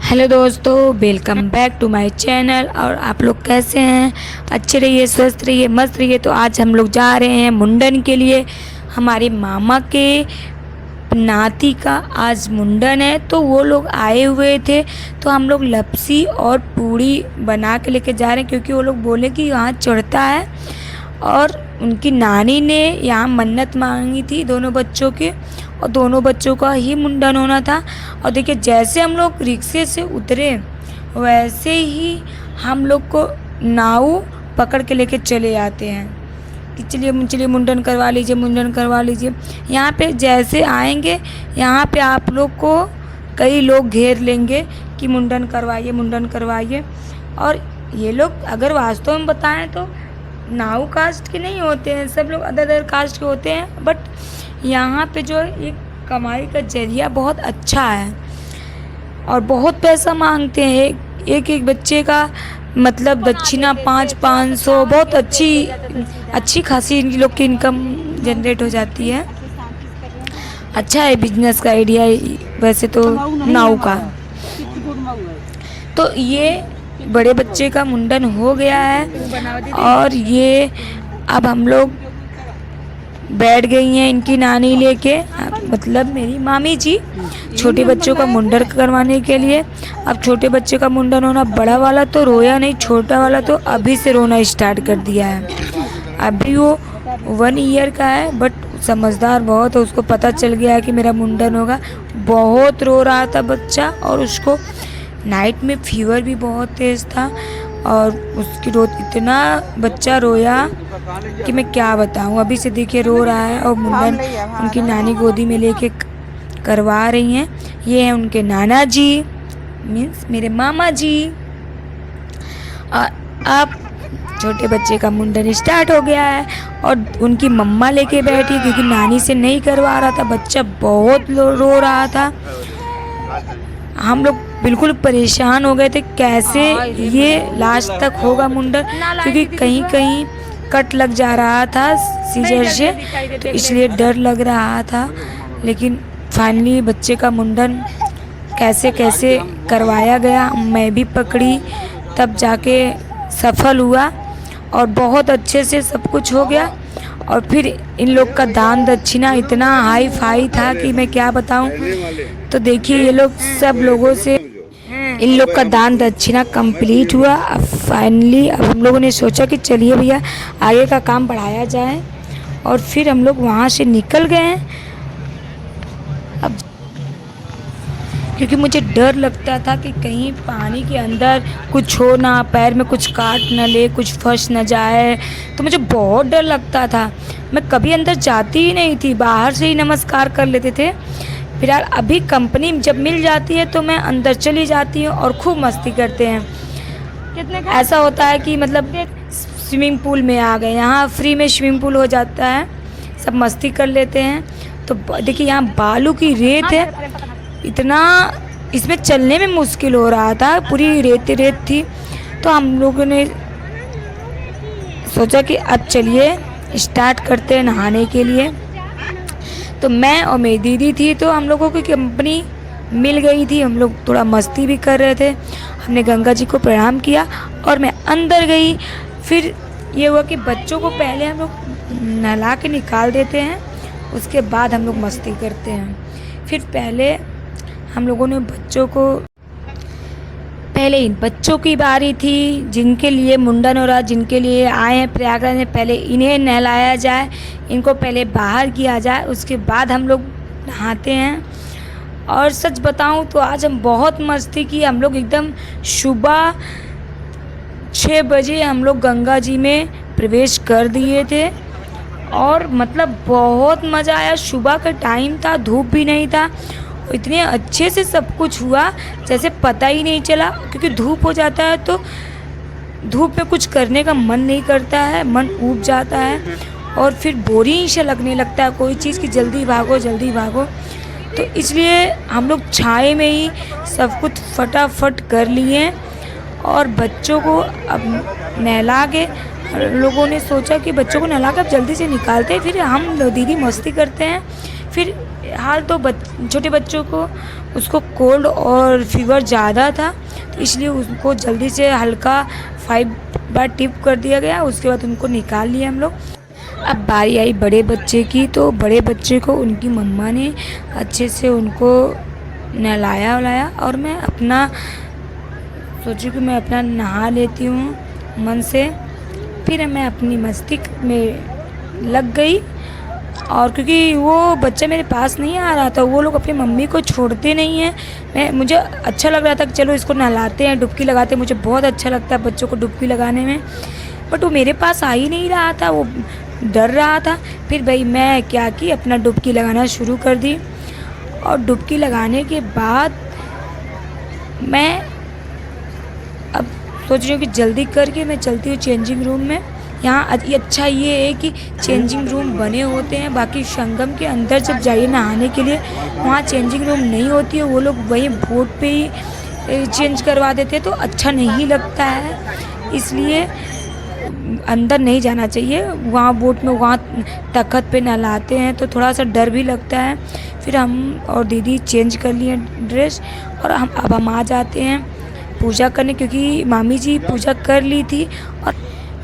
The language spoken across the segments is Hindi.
हेलो दोस्तों, welcome back to my channel. और आप लोग कैसे हैं? अच्छे रहिए, स्वस्थ रहिए, मस्त रहिए। तो आज हम लोग जा रहे हैं मुंडन के लिए। हमारे मामा के नाती का आज मुंडन है, तो वो लोग आए हुए थे। तो हम लोग लपसी और पूड़ी बना के लेके जा रहे हैं, क्योंकि वो लोग बोले कि यहाँ चढ़ता है। और उनकी नानी ने यहाँ मन्नत मांगी थी दोनों बच्चों के, और दोनों बच्चों का ही मुंडन होना था। और देखिए, जैसे हम लोग रिक्शे से उतरे वैसे ही हम लोग को नाव पकड़ के लेके चले आते हैं कि चलिए चलिए मुंडन करवा लीजिए, मुंडन करवा लीजिए। यहाँ पे जैसे आएंगे, यहाँ पे आप लोग को कई लोग घेर लेंगे कि मुंडन करवाइए, मुंडन करवाइए। और ये लोग अगर वास्तव में बताएं तो नाऊ कास्ट के नहीं होते हैं, सब लोग अदर अदर कास्ट के होते हैं। बट यहाँ पे जो एक कमाई का जरिया बहुत अच्छा है और बहुत पैसा मांगते हैं। एक बच्चे का मतलब दक्षिणा 500-500, बहुत अच्छी खासी इन लोग की इनकम जनरेट हो जाती है। अच्छा है बिजनेस का आइडिया वैसे तो नाऊ का। तो ये बड़े बच्चे का मुंडन हो गया है और ये अब हम लोग बैठ गई हैं इनकी नानी लेके, मतलब मेरी मामी जी, छोटे बच्चों का मुंडन करवाने के लिए। अब छोटे बच्चे का मुंडन होना, बड़ा वाला तो रोया नहीं, छोटा वाला तो अभी से रोना स्टार्ट कर दिया है। अभी वो 1 ईयर का है, बट समझदार बहुत है, उसको पता चल गया है कि मेरा मुंडन होगा। बहुत रो रहा था बच्चा, और उसको नाइट में फीवर भी बहुत तेज़ था, और उसकी इतना बच्चा रोया कि मैं क्या बताऊं। अभी से देखिए रो रहा है, और मुंडन उनकी नानी गोदी में लेके करवा रही हैं। ये हैं उनके नाना जी, मीन्स मेरे मामा जी। अब छोटे बच्चे का मुंडन स्टार्ट हो गया है, और उनकी मम्मा लेके बैठी, क्योंकि नानी से नहीं करवा रहा था। बच्चा बहुत रो रहा था। हम लोग बिल्कुल परेशान हो गए थे, कैसे ये लास्ट तक होगा मुंडन, क्योंकि कहीं कहीं कट लग जा रहा था सीजर से, तो इसलिए डर लग रहा था। लेकिन फाइनली बच्चे का मुंडन कैसे कैसे करवाया गया, मैं भी पकड़ी, तब जाके सफल हुआ और बहुत अच्छे से सब कुछ हो गया। और फिर इन लोग का दान दक्षिणा इतना हाई फाई था कि मैं क्या बताऊं। तो देखिए, ये लोग सब लोगों से इन लोग का दान दक्षिणा कंप्लीट हुआ। अब फाइनली अब हम लोगों ने सोचा कि चलिए भैया आगे का काम बढ़ाया जाए, और फिर हम लोग वहाँ से निकल गए। अब क्योंकि मुझे डर लगता था कि कहीं पानी के अंदर कुछ हो ना, पैर में कुछ काट न ले, कुछ फंस न जाए, तो मुझे बहुत डर लगता था। मैं कभी अंदर जाती ही नहीं थी, बाहर से ही नमस्कार कर लेते थे। फिलहाल अभी कंपनी जब मिल जाती है तो मैं अंदर चली जाती हूँ और खूब मस्ती करते हैं। ऐसा होता है कि मतलब स्विमिंग पूल में आ गए, यहाँ फ्री में स्विमिंग पूल हो जाता है, सब मस्ती कर लेते हैं। तो देखिए, यहाँ बालू की रेत है, इतना इसमें चलने में मुश्किल हो रहा था, पूरी रेत थी। तो हम लोगों ने सोचा कि अब चलिए स्टार्ट करते हैं नहाने के लिए। तो मैं और मेरी दीदी थी, तो हम लोगों की कंपनी मिल गई थी, हम लोग थोड़ा मस्ती भी कर रहे थे। हमने गंगा जी को प्रणाम किया और मैं अंदर गई। फिर ये हुआ कि बच्चों को पहले हम लोग नहला के निकाल देते हैं, उसके बाद हम लोग मस्ती करते हैं। फिर पहले हम लोगों ने पहले इन बच्चों की बारी थी, जिनके लिए मुंडन हो रहा, जिनके लिए आए हैं प्रयागराज में, पहले इन्हें नहलाया जाए, इनको पहले बाहर किया जाए, उसके बाद हम लोग नहाते हैं। और सच बताऊं तो आज हम बहुत मस्ती की। हम लोग एकदम सुबह 6 बजे हम लोग गंगा जी में प्रवेश कर दिए थे, और मतलब बहुत मज़ा आया। सुबह का टाइम था, धूप भी नहीं था, इतने अच्छे से सब कुछ हुआ जैसे पता ही नहीं चला। क्योंकि धूप हो जाता है तो धूप में कुछ करने का मन नहीं करता है, मन ऊब जाता है, और फिर बोरिंग सा लगने लगता है कोई चीज़ की, जल्दी भागो जल्दी भागो। तो इसलिए हम लोग छाए में ही सब कुछ फटाफट कर लिए। और बच्चों को अब नहला के, लोगों ने सोचा कि बच्चों को नहला कर जल्दी से निकालते हैं, फिर हम दीदी मस्ती करते हैं। फिर हाल तो छोटे बच्चों को उसको कोल्ड और फीवर ज़्यादा था, तो इसलिए उसको जल्दी से हल्का 5 बार टिप कर दिया गया। उसके बाद उनको निकाल लिया हम लोग। अब बारी आई बड़े बच्चे की, तो बड़े बच्चे को उनकी मम्मा ने अच्छे से उनको नहलाया वलाया, और मैं अपना सोची कि मैं अपना नहा लेती हूँ मन से। फिर मैं अपनी मस्ती में लग गई, और क्योंकि वो बच्चा मेरे पास नहीं आ रहा था, वो लोग अपनी मम्मी को छोड़ते नहीं हैं। मुझे अच्छा लग रहा था कि चलो इसको नहलाते हैं, डुबकी लगाते हैं। मुझे बहुत अच्छा लगता है बच्चों को डुबकी लगाने में, बट वो मेरे पास आ ही नहीं रहा था, वो डर रहा था। फिर भाई मैं क्या की, अपना डुबकी लगाना शुरू कर दी। और डुबकी लगाने के बाद मैं अब सोच रही हूँ कि जल्दी करके मैं चलती हूँ चेंजिंग रूम में। यहाँ अच्छा ये है कि चेंजिंग रूम बने होते हैं, बाकी संगम के अंदर जब जाइए नहाने के लिए वहाँ चेंजिंग रूम नहीं होती है, वो लोग वहीं बोट पे ही चेंज करवा देते हैं, तो अच्छा नहीं लगता है। इसलिए अंदर नहीं जाना चाहिए। वहाँ बोट में वहाँ तख्त पे नहलाते हैं तो थोड़ा सा डर भी लगता है। फिर हम और दीदी चेंज कर लिए ड्रेस, और अब हम आ जाते हैं पूजा करने, क्योंकि मामी जी पूजा कर ली थी। और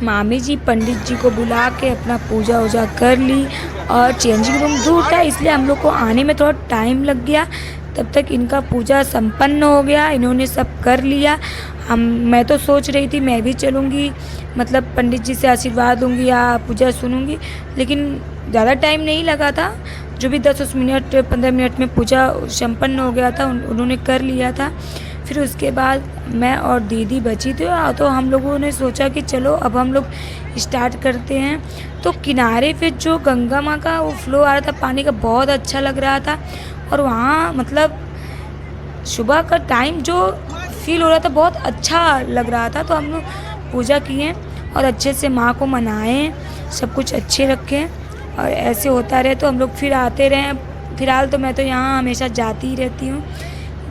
मामी जी पंडित जी को बुला के अपना पूजा वूजा कर ली, और चेंजिंग रूम दूर था इसलिए हम लोग को आने में थोड़ा टाइम लग गया। तब तक इनका पूजा संपन्न हो गया, इन्होंने सब कर लिया। मैं तो सोच रही थी मैं भी चलूँगी, मतलब पंडित जी से आशीर्वाद लूँगी या पूजा सुनूँगी, लेकिन ज़्यादा टाइम नहीं लगा था। जो भी 10 मिनट 15 मिनट में पूजा संपन्न हो गया था, उन्होंने कर लिया था। फिर उसके बाद मैं और दीदी बची थी, तो हम लोगों ने सोचा कि चलो अब हम लोग स्टार्ट करते हैं। तो किनारे पे जो गंगा माँ का वो फ्लो आ रहा था पानी का, बहुत अच्छा लग रहा था। और वहाँ मतलब सुबह का टाइम जो फील हो रहा था बहुत अच्छा लग रहा था। तो हम लोग पूजा किए और अच्छे से माँ को मनाएं, सब कुछ अच्छे रखें, और ऐसे होता रहे तो हम लोग फिर आते रहें। फिलहाल तो मैं तो यहाँ हमेशा जाती ही रहती हूँ,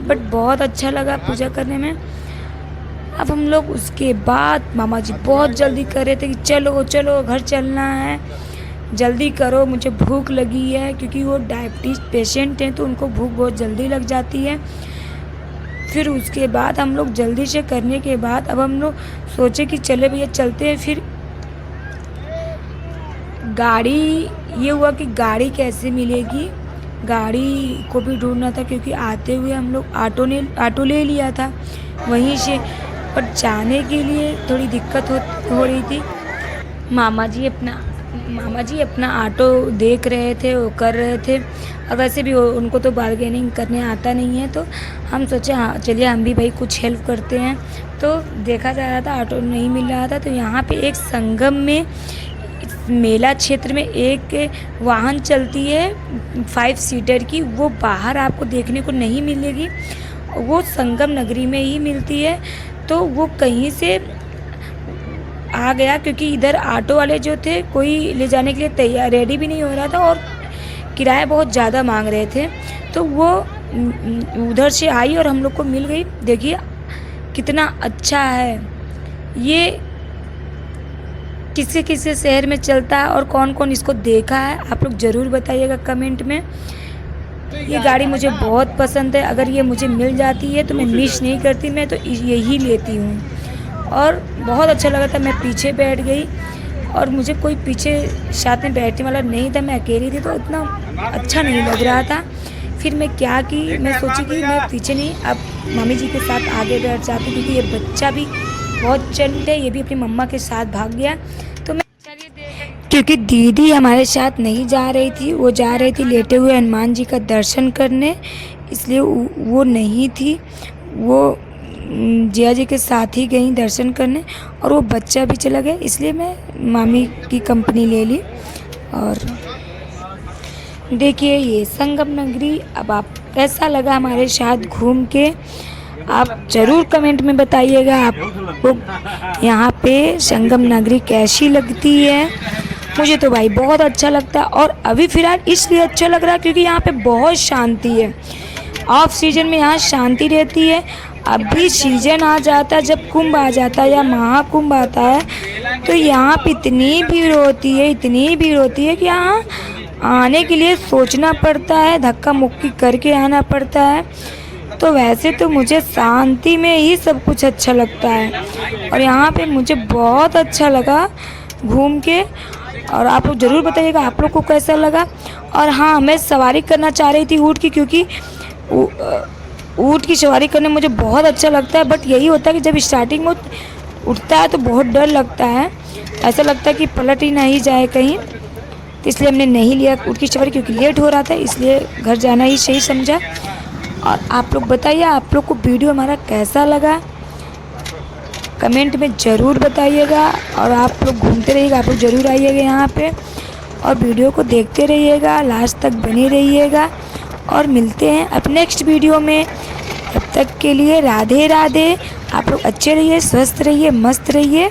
बट बहुत अच्छा लगा पूजा करने में। अब हम लोग उसके बाद मामा जी बहुत जल्दी कर रहे थे कि चलो चलो घर चलना है, जल्दी करो मुझे भूख लगी है, क्योंकि वो डायबिटीज़ पेशेंट हैं तो उनको भूख बहुत जल्दी लग जाती है। फिर उसके बाद हम लोग जल्दी से करने के बाद अब हम लोग सोचे कि चले भैया चलते हैं। फिर गाड़ी, ये हुआ कि गाड़ी कैसे मिलेगी, गाड़ी को भी ढूंढना था, क्योंकि आते हुए हम लोग ऑटो ले लिया था वहीं से, पर जाने के लिए थोड़ी दिक्कत हो रही थी। मामा जी अपना ऑटो देख रहे थे, वो कर रहे थे। और वैसे भी उनको तो बार्गेनिंग करने आता नहीं है, तो हम सोचे हाँ चलिए हम भी भाई कुछ हेल्प करते हैं। तो देखा जा रहा था ऑटो नहीं मिल रहा था, तो यहाँ पे एक संगम में मेला क्षेत्र में एक वाहन चलती है 5 सीटर की, वो बाहर आपको देखने को नहीं मिलेगी, वो संगम नगरी में ही मिलती है। तो वो कहीं से आ गया, क्योंकि इधर ऑटो वाले जो थे कोई ले जाने के लिए तैयार रेडी भी नहीं हो रहा था, और किराया बहुत ज़्यादा मांग रहे थे। तो वो उधर से आई और हम लोग को मिल गई। देखिए कितना अच्छा है ये, किसके किसके शहर में चलता है और कौन कौन इसको देखा है, आप लोग ज़रूर बताइएगा कमेंट में। ये गाड़ी मुझे बहुत पसंद है, अगर ये मुझे मिल जाती है तो मैं मिस नहीं करती, मैं तो यही लेती हूँ। और बहुत अच्छा लगा था, मैं पीछे बैठ गई और मुझे कोई पीछे साथ में बैठने वाला नहीं था, मैं अकेली थी तो इतना अच्छा नहीं लग रहा था। फिर मैं क्या की, मैं सोची कि मैं पीछे नहीं, अब मम्मी जी के साथ आगे बैठ जाती, क्योंकि ये बच्चा भी बहुत चंट है, ये भी अपनी मम्मा के साथ भाग गया। तो मैं क्योंकि दीदी हमारे साथ नहीं जा रही थी, वो जा रही थी लेटे हुए हनुमान जी का दर्शन करने, इसलिए वो नहीं थी, वो जिया जी के साथ ही गई दर्शन करने, और वो बच्चा भी चला गया, इसलिए मैं मामी की कंपनी ले ली। और देखिए ये संगम नगरी, अब आप कैसा लगा हमारे साथ घूम के, आप ज़रूर कमेंट में बताइएगा आपको यहाँ पे संगम नगरी कैसी लगती है। मुझे तो भाई बहुत अच्छा लगता है, और अभी फ़िलहाल इसलिए अच्छा लग रहा है क्योंकि यहाँ पे बहुत शांति है। ऑफ सीजन में यहाँ शांति रहती है, अभी सीजन आ जाता है जब कुंभ आ जाता है या महाकुंभ आता है, तो यहाँ पे इतनी भीड़ होती है कि यहाँ आने के लिए सोचना पड़ता है, धक्का मुक्की करके आना पड़ता है। तो वैसे तो मुझे शांति में ही सब कुछ अच्छा लगता है और यहाँ पे मुझे बहुत अच्छा लगा घूम के। और आप लोग ज़रूर बताइएगा आप लोग को कैसा लगा। और हाँ, मैं सवारी करना चाह रही थी ऊँट की, क्योंकि ऊँट की सवारी करने मुझे बहुत अच्छा लगता है। बट यही होता है कि जब स्टार्टिंग में उठता है तो बहुत डर लगता है, ऐसा लगता है कि पलट ही नहीं जाए कहीं। तो इसलिए हमने नहीं लिया ऊँट की सवारी, क्योंकि लेट हो रहा था, इसलिए घर जाना ही सही समझा। और आप लोग बताइए आप लोग को वीडियो हमारा कैसा लगा, कमेंट में ज़रूर बताइएगा। और आप लोग घूमते रहिएगा, आप लोग ज़रूर आइएगा यहाँ पे और वीडियो को देखते रहिएगा, लास्ट तक बने रहिएगा। और मिलते हैं अब नेक्स्ट वीडियो में। तब तक के लिए राधे राधे। आप लोग अच्छे रहिए, स्वस्थ रहिए, मस्त रहिए।